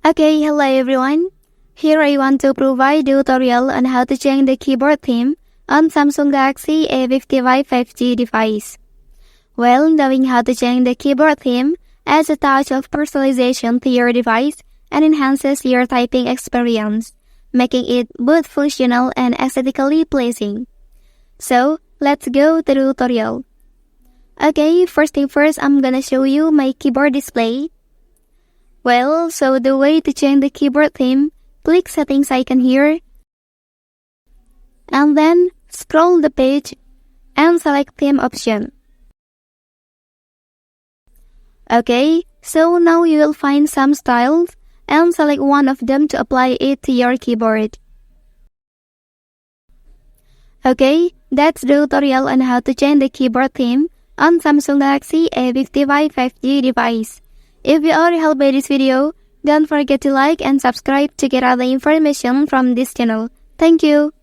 Okay, hello everyone. Here I want to provide a tutorial on how to change the keyboard theme on Samsung Galaxy A55 5G device. Well, knowing how to change the keyboard theme adds a touch of personalization to your device and enhances your typing experience, making it both functional and aesthetically pleasing. So, let's go to the tutorial. Okay, first thing first, I'm gonna show you my keyboard display. Well, so the way to change the keyboard theme, click settings icon here, and then scroll the page and select theme option. Okay, so now you will find some styles and select one of them to apply it to your keyboard. Okay, that's the tutorial on how to change the keyboard theme on Samsung Galaxy A55 5G device. If you are helped by this video, don't forget to like and subscribe to get other information from this channel. Thank you.